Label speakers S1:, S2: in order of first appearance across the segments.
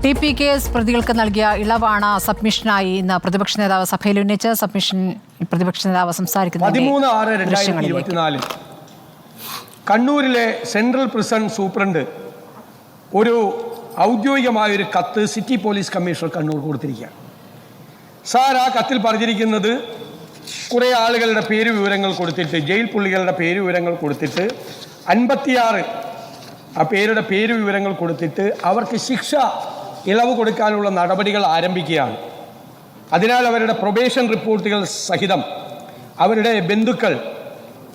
S1: TP case പ്രതികൾക്ക് നൽകിയ ഇളവാണ് സബ്മിഷനായി ഇന്ന് പ്രതിപക്ഷ നേതാവ് സഭയിൽ ഉന്നയിച്ച് സബ്മിഷൻ പ്രതിപക്ഷ നേതാവ് സംസാരിക്കുന്നത്
S2: 13/6/2024 കണ്ണൂരിലെ സെൻട്രൽ പ്രിസൺ സൂപ്രണ്ട് ഒരു ഔദ്യോഗികമായൊരു കത്ത് സിറ്റി പോലീസ് കമ്മീഷണർ കണ്ണൂർ കൊടുത്തിരിക്കുകയാണ്. സാർ, ആ കത്തിൽ പറഞ്ഞിരിക്കുന്നത് കുറേ ആളുകളുടെ പേര് വിവരങ്ങൾ കൊടുത്തിട്ട്, ജയിൽ പുള്ളികളുടെ പേര് വിവരങ്ങൾ കൊടുത്തിട്ട് 56 ആ പേരുടെ പേര് വിവരങ്ങൾ കൊടുത്തിട്ട് അവർക്ക് ശിക്ഷ ഇളവ് കൊടുക്കാനുള്ള നടപടികൾ ആരംഭിക്കുകയാണ്. അതിനാൽ അവരുടെ പ്രൊബേഷൻ റിപ്പോർട്ടുകൾ സഹിതം അവരുടെ ബന്ധുക്കൾ,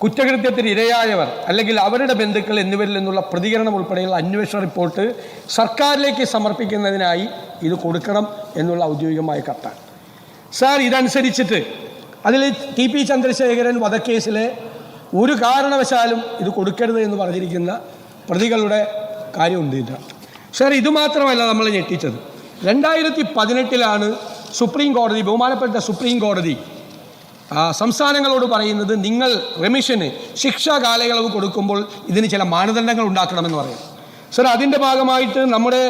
S2: കുറ്റകൃത്യത്തിന് ഇരയായവർ അല്ലെങ്കിൽ അവരുടെ ബന്ധുക്കൾ എന്നിവരിൽ നിന്നുള്ള പ്രതികരണം ഉൾപ്പെടെയുള്ള അന്വേഷണ റിപ്പോർട്ട് സർക്കാരിലേക്ക് സമർപ്പിക്കുന്നതിനായി ഇത് കൊടുക്കണം എന്നുള്ള ഔദ്യോഗികമായ കത്താണ്. സാർ, ഇതനുസരിച്ചിട്ട് അതിൽ TP ചന്ദ്രശേഖരൻ വധക്കേസിലെ ഒരു കാരണവശാലും ഇത് കൊടുക്കരുത് എന്ന് പറഞ്ഞിരിക്കുന്ന പ്രതികളുടെ കാര്യമുണ്ട്. സാർ, ഇതുമാത്രമല്ല നമ്മളെ ഞെട്ടിച്ചത്. 2018 സുപ്രീം കോടതി, ബഹുമാനപ്പെട്ട സുപ്രീം കോടതി സംസ്ഥാനങ്ങളോട് പറയുന്നത് നിങ്ങൾ റെമിഷന് ശിക്ഷാ കാലയളവ് കൊടുക്കുമ്പോൾ ഇതിന് ചില മാനദണ്ഡങ്ങൾ ഉണ്ടാക്കണമെന്ന് പറയും. സാർ, അതിൻ്റെ ഭാഗമായിട്ട് നമ്മുടെ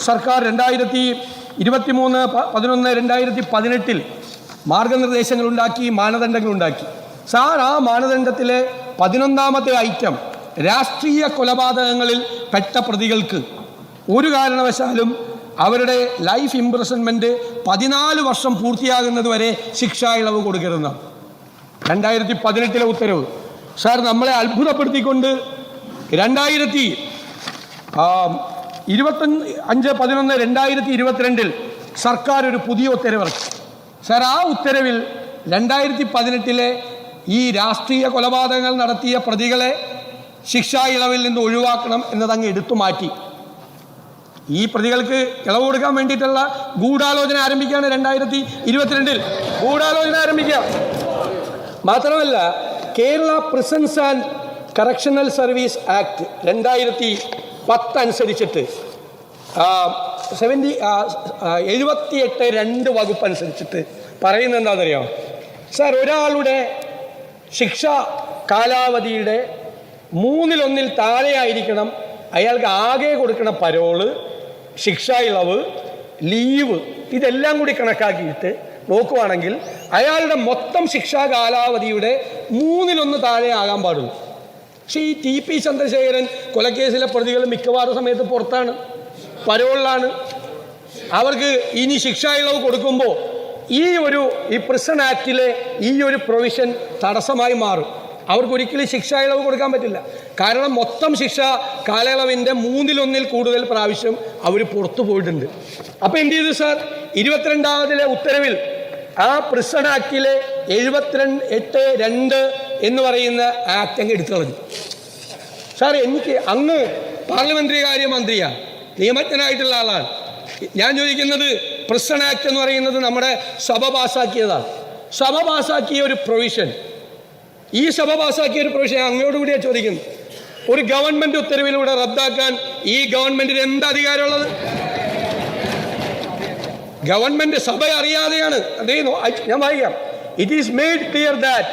S2: സർക്കാർ 2023/11/2018 മാർഗനിർദ്ദേശങ്ങളുണ്ടാക്കി, മാനദണ്ഡങ്ങളുണ്ടാക്കി. സാർ, ആ മാനദണ്ഡത്തിലെ 11ാമത്തെ ഐറ്റം രാഷ്ട്രീയ കൊലപാതകങ്ങളിൽ പെട്ട പ്രതികൾക്ക് ഒരു കാരണവശാലും അവരുടെ ലൈഫ് ഇംപ്രിസൺമെൻറ്റ് 14 വർഷം പൂർത്തിയാകുന്നത് വരെ ശിക്ഷാ ഇളവ് കൊടുക്കരുതെന്നാണ് 2018 ഉത്തരവ്. സാർ, നമ്മളെ അത്ഭുതപ്പെടുത്തിക്കൊണ്ട് 25/11/2022 സർക്കാർ ഒരു പുതിയ ഉത്തരവിറക്കി. സാർ, ആ ഉത്തരവിൽ 2018 ഈ രാഷ്ട്രീയ കൊലപാതകങ്ങൾ നടത്തിയ പ്രതികളെ ശിക്ഷാ ഇളവിൽ നിന്ന് ഒഴിവാക്കണം എന്നതങ്ങ് എടുത്തു മാറ്റി. ഈ പ്രതികൾക്ക് ഇളവ് കൊടുക്കാൻ വേണ്ടിയിട്ടുള്ള ഗൂഢാലോചന ആരംഭിക്കുകയാണ് 2022 ഗൂഢാലോചന ആരംഭിക്കുക. മാത്രമല്ല, Kerala prisons and correctional service act 2010 അനുസരിച്ചിട്ട് 78(2) വകുപ്പ് അനുസരിച്ചിട്ട് പറയുന്നത് എന്താണെന്നറിയാമോ? സാർ, ഒരാളുടെ ശിക്ഷാ കാലാവധിയുടെ 1/3 താഴെയായിരിക്കണം അയാൾക്ക് ആകെ കൊടുക്കുന്ന പരോള്, ശിക്ഷാ ഇളവ്, ലീവ്, ഇതെല്ലാം കൂടി കണക്കാക്കിയിട്ട് നോക്കുവാണെങ്കിൽ അയാളുടെ മൊത്തം ശിക്ഷാ കാലാവധിയുടെ 1/3 താഴെ ആകാൻ പാടുള്ളൂ. പക്ഷേ ഈ TP ചന്ദ്രശേഖരൻ കൊലക്കേസിലെ പ്രതികൾ മിക്കവാറും സമയത്ത് പുറത്താണ്, പരോളിലാണ്. അവർക്ക് ഇനി ശിക്ഷാ ഇളവ് കൊടുക്കുമ്പോൾ ഈ പ്രിസൺ ആക്റ്റിലെ ഈ ഒരു പ്രൊവിഷൻ തടസ്സമായി മാറും. അവർക്ക് ഒരിക്കലും ശിക്ഷാ ഇളവ് കൊടുക്കാൻ പറ്റില്ല. കാരണം മൊത്തം ശിക്ഷാ കാലയളവിൻ്റെ 1/3 കൂടുതൽ പ്രാവശ്യം അവർ പുറത്തു പോയിട്ടുണ്ട്. അപ്പോൾ എന്ത് ചെയ്തു സാർ? 22ാമതിലെ ഉത്തരവിൽ ആ പ്രിസൺ ആക്റ്റിലെ 78(2) എന്ന് പറയുന്ന ആക്ട് അങ്ങ് എടുത്തു കളഞ്ഞു. സാർ, എനിക്ക് അങ്ങ് പാർലമെൻ്ററി കാര്യ മന്ത്രിയാണ്, നിയമജ്ഞനായിട്ടുള്ള ആളാണ്. ഞാൻ ചോദിക്കുന്നത്, പ്രിസൺ ആക്ട് എന്ന് പറയുന്നത് നമ്മുടെ സഭ പാസ്സാക്കിയതാണ്. സഭ പാസ്സാക്കിയ ഒരു പ്രൊവിഷൻ, ഈ സഭ പാസ്സാക്കിയ ഒരു പ്രൊവിഷൻ അങ്ങോട്ടുകൂടിയാണ് ചോദിക്കുന്നത്. ഒരു ഗവൺമെൻറ് ഉത്തരവിലൂടെ റദ്ദാക്കാൻ ഈ ഗവൺമെൻറ്റിന് എന്ത് അധികാരമുള്ളത്? ഗവൺമെൻറ് സഭ അറിയാതെയാണ്. ഞാൻ വായിക്കാം. It is made clear that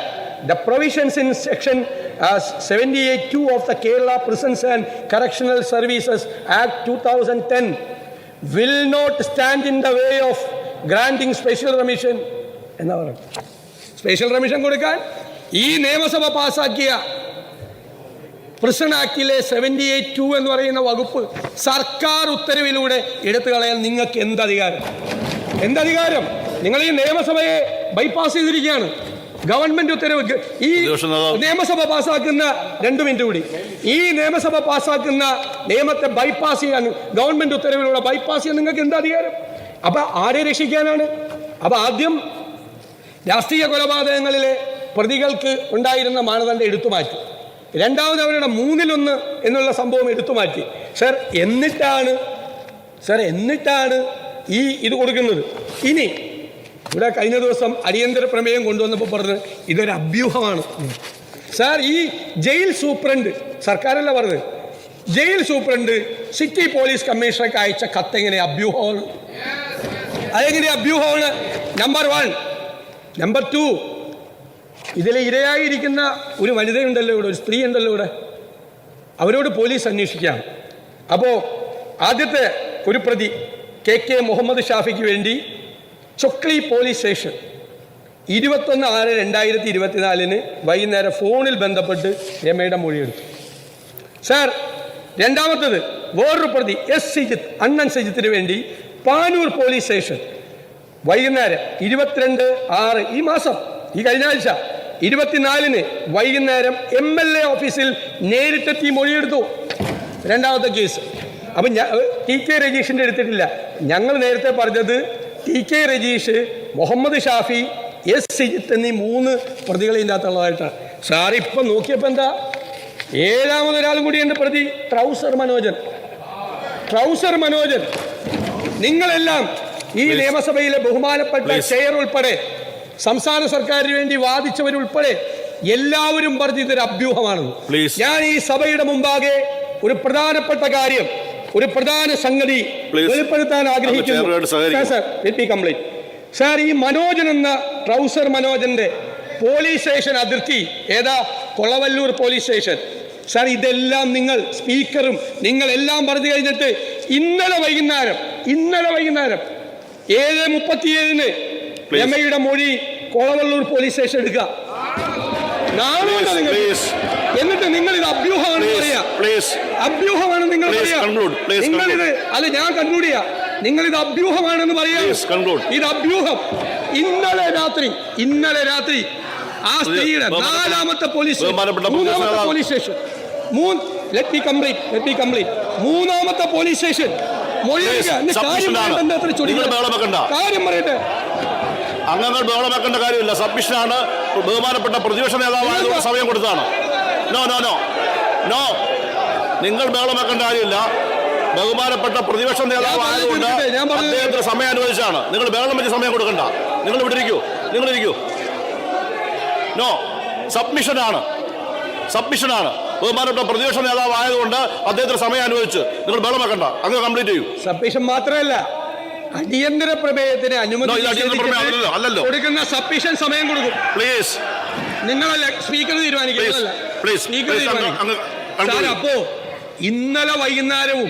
S2: the provisions in section 78(2) of the Kerala prisons and correctional services act 2010 will not stand in the way of granting special remission എന്നാ പറയുന്നത്. സ്പെഷ്യൽ റെമിഷൻ കൊടുക്കാൻ ഈ നിയമസഭ പാസ്സാക്കിയ പ്രിസൺ ആക്ടിലെ 78(2) എന്ന് പറയുന്ന വകുപ്പ് സർക്കാർ ഉത്തരവിലൂടെ എടുത്തു കളയാൻ നിങ്ങൾക്ക് എന്തധികാരം? നിങ്ങൾ ഈ നിയമസഭയെ ബൈപ്പാസ് ചെയ്തിരിക്കുകയാണ്. ഗവൺമെന്റ് ഉത്തരവ്, ഈ നിയമസഭ പാസ്സാക്കുന്ന 2 മിനിറ്റ് കൂടി, ഈ നിയമസഭ പാസ്സാക്കുന്ന നിയമത്തെ ബൈപ്പാസ് ചെയ്യാൻ, ഗവൺമെന്റ് ഉത്തരവിലൂടെ ബൈപ്പാസ് ചെയ്യാൻ നിങ്ങൾക്ക് എന്താ അധികാരം? അപ്പൊ ആരെ രക്ഷിക്കാനാണ്? അപ്പൊ ആദ്യം രാഷ്ട്രീയ കൊലപാതകങ്ങളിലെ പ്രതികൾക്ക് ഉണ്ടായിരുന്ന മാനദണ്ഡം എടുത്തു മാറ്റി. രണ്ടാമത് അവരുടെ 1/3 എന്നുള്ള സംഭവം എടുത്തു മാറ്റി. സാർ, എന്നിട്ടാണ് ഈ ഇത് കൊടുക്കുന്നത്. ഇനി ഇവിടെ കഴിഞ്ഞ ദിവസം അടിയന്തര പ്രമേയം കൊണ്ടുവന്നപ്പോൾ പറഞ്ഞത് ഇതൊരു അഭ്യൂഹമാണ്. സാർ, ഈ ജയിൽ സൂപ്രണ്ട്, സർക്കാരല്ല പറഞ്ഞത്, ജയിൽ സൂപ്രണ്ട് സിറ്റി പോലീസ് കമ്മീഷണർക്ക് അയച്ച കത്ത് എങ്ങനെ അഭ്യൂഹമാണ്? അതെങ്ങനെ അഭ്യൂഹമാണ്? നമ്പർ 1. നമ്പർ 2, ഇതിൽ ഇരയായിരിക്കുന്ന ഒരു വനിതയുണ്ടല്ലോ ഇവിടെ, ഒരു സ്ത്രീ ഉണ്ടല്ലോ ഇവിടെ, അവരോട് പോലീസ് അന്വേഷിക്കാം. അപ്പോൾ ആദ്യത്തെ ഒരു പ്രതി KK മുഹമ്മദ് ഷാഫിക്ക് വേണ്ടി ചൊക്ലി പോലീസ് സ്റ്റേഷൻ 21/6/2024 വൈകുന്നേരം ഫോണിൽ ബന്ധപ്പെട്ട് രമയുടെ മൊഴിയെടുത്തു. സാർ, രണ്ടാമത്തത് വേറൊരു പ്രതി S. സിജിത്ത്, അണ്ണൻ സിജിത്തിന് വേണ്ടി പാനൂർ പോലീസ് സ്റ്റേഷൻ വൈകുന്നേരം 22/6 ഈ മാസം, ഈ കഴിഞ്ഞ ആഴ്ച 24 വൈകുന്നേരം MLA ഓഫീസിൽ നേരിട്ടെത്തി മൊഴിയെടുത്തു. രണ്ടാമത്തെ കേസ്. അപ്പം TK രജീഷിൻ്റെ എടുത്തിട്ടില്ല. ഞങ്ങൾ നേരത്തെ പറഞ്ഞത് TK രജീഷ്, മുഹമ്മദ് ഷാഫി, S. സിജിത്ത് എന്നീ 3 പ്രതികളെ ഇതിൻ്റെ അകത്തുള്ളതായിട്ടാണ്. സാർ ഇപ്പം നോക്കിയപ്പോൾ എന്താ, ഏഴാമതൊരാളും കൂടിയുണ്ട് പ്രതി, ട്രൗസർ മനോജൻ. നിങ്ങളെല്ലാം ഈ നിയമസഭയിലെ ബഹുമാനപ്പെട്ട ചെയർ ഉൾപ്പെടെ സംസ്ഥാന സർക്കാരിന് വേണ്ടി വാദിച്ചവരുൾപ്പെടെ എല്ലാവരും പറഞ്ഞ് ഇതൊരു അഭ്യൂഹമാണെന്ന്. ഞാൻ ഈ സഭയുടെ മുമ്പാകെ ഒരു പ്രധാനപ്പെട്ട കാര്യം, ഒരു പ്രധാന സംഗതി വെളിപ്പെടുത്താൻ ആഗ്രഹിക്കുന്നു. സാർ, ഈ മനോജൻ എന്ന ട്രൗസർ മനോജന്റെ പോലീസ് സ്റ്റേഷൻ അതിർത്തി ഏതാ? Kolavallur police station. സാർ, ഇതെല്ലാം നിങ്ങൾ സ്പീക്കറും നിങ്ങളെല്ലാം പറഞ്ഞു കഴിഞ്ഞിട്ട് ഇന്നലെ വൈകുന്നേരം 7:37 രമയുടെ മൊഴി കൊളവല്ലൂർ പോലീസ് സ്റ്റേഷൻ എടുക്കുക. നാളെ നിങ്ങൾ എന്നിട്ട് നിങ്ങൾ ഇത് അഭ്യൂഹമാണെന്ന് പറയാ. അഭ്യൂഹമാണെന്ന് നിങ്ങൾ പറയാ. നിങ്ങളിത് അല്ല, ഞാൻ കൺക്ലൂഡ് ചെയ്യാം. നിങ്ങൾ ഇത് അഭ്യൂഹമാണെന്ന് പറയാ. ഇത് അഭ്യൂഹം. ഇന്നലെ രാത്രി ആ സ്ത്രീയുടെ 4ാമത്തെ പോലീസ് സ്റ്റേഷൻ, 3ാമത്തെ പോലീസ് സ്റ്റേഷൻ കാര്യം പറയട്ടെ.
S3: അംഗങ്ങൾ ബഹളം വെക്കേണ്ട കാര്യമില്ല. സബ്മിഷനാണ്. ബഹുമാനപ്പെട്ട പ്രതിപക്ഷ നേതാവായതുകൊണ്ട് സമയം കൊടുത്തതാണ്. നോ, നിങ്ങൾ ബഹളം വെക്കേണ്ട കാര്യമില്ല. ബഹുമാനപ്പെട്ട പ്രതിപക്ഷ നേതാവായതുകൊണ്ട് അദ്ദേഹത്തിന് സമയം അനുവദിച്ചാണ്. നിങ്ങൾ ബഹളം വെച്ച് സമയം കൊടുക്കണ്ട. നിങ്ങൾ ഇവിടെ ഇരിക്കൂ. നോ, സബ്മിഷനാണ്. ബഹുമാനപ്പെട്ട പ്രതിപക്ഷ നേതാവായതുകൊണ്ട് അദ്ദേഹത്തിന് സമയം അനുവദിച്ച് നിങ്ങൾ ബഹളം വെക്കണ്ട. അങ്ങ് കംപ്ലീറ്റ് ചെയ്യൂ.
S2: സബ്മിഷൻ മാത്രമല്ല, അടിയന്തര പ്രമേയത്തിന് അനുമതി കൊടുക്കുന്ന സബ്മിഷൻ സമയം കൊടുക്കും.
S3: പ്ലീസ്,
S2: നിങ്ങളല്ല സ്പീക്കർ തീരുമാനിക്കുന്നതല്ല. അപ്പോ ഇന്നലെ വൈകുന്നേരവും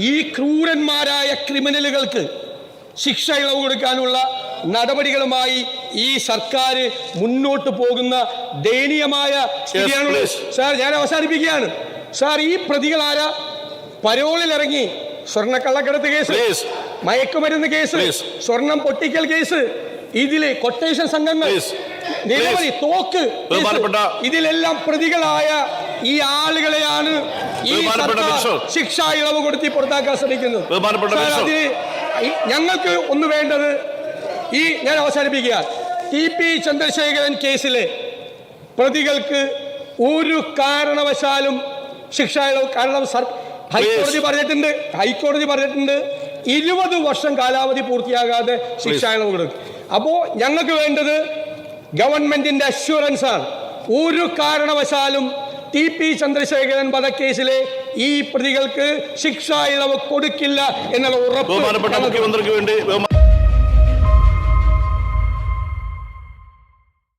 S2: ഈ ക്രൂരന്മാരായ ക്രിമിനലുകൾക്ക് ശിക്ഷ ഇളവ് കൊടുക്കാനുള്ള നടപടികളുമായി ഈ സർക്കാർ മുന്നോട്ട് പോകുന്ന ദയനീയമായ സ്ഥിതിയാണുള്ളത്. സാർ, ഞാൻ അവസാനിപ്പിക്കുകയാണ്. സാർ, ഈ പ്രതികൾ ആരാ? പരോളിൽ ഇറങ്ങി സ്വർണ്ണക്കള്ളക്കടത്ത് കേസ്, മയക്കുമരുന്ന് കേസ്, സ്വർണം പൊട്ടിക്കൽ കേസ്, ഇതിലെ കൊട്ടേഷൻ സംഘങ്ങൾ, നിരവധി തോക്ക്, ഇതിലെല്ലാം പ്രതികളായ ഈ ആളുകളെയാണ് ഈ സർക്കാർ ശിക്ഷാ ഇളവ് കൊടുത്തി പുറത്താക്കാൻ ശ്രമിക്കുന്നത്. ഞങ്ങൾക്ക് ഒന്ന് വേണ്ടത്, ഞാൻ അവസാനിപ്പിക്കുക, TP ചന്ദ്രശേഖരൻ കേസിലെ പ്രതികൾക്ക് ഒരു കാരണവശാലും ശിക്ഷാ ഇളവ്, കാരണം ഹൈക്കോടതി പറഞ്ഞിട്ടുണ്ട് 20 വർഷം കാലാവധി പൂർത്തിയാകാതെ ശിക്ഷാ ഇളവ് കൊടുക്കും. അപ്പോൾ ഞങ്ങൾക്ക് വേണ്ടത് ഗവൺമെന്റിന്റെ അഷ്വറൻസ് ആണ്. ഒരു കാരണവശാലും TP ചന്ദ്രശേഖരൻ വധക്കേസിലെ ഈ പ്രതികൾക്ക് ശിക്ഷാ ഇളവ് കൊടുക്കില്ല എന്നുള്ള ഉറപ്പ്.
S3: ബഹുമാനപ്പെട്ട മുഖ്യമന്ത്രിക്ക് വേണ്ടി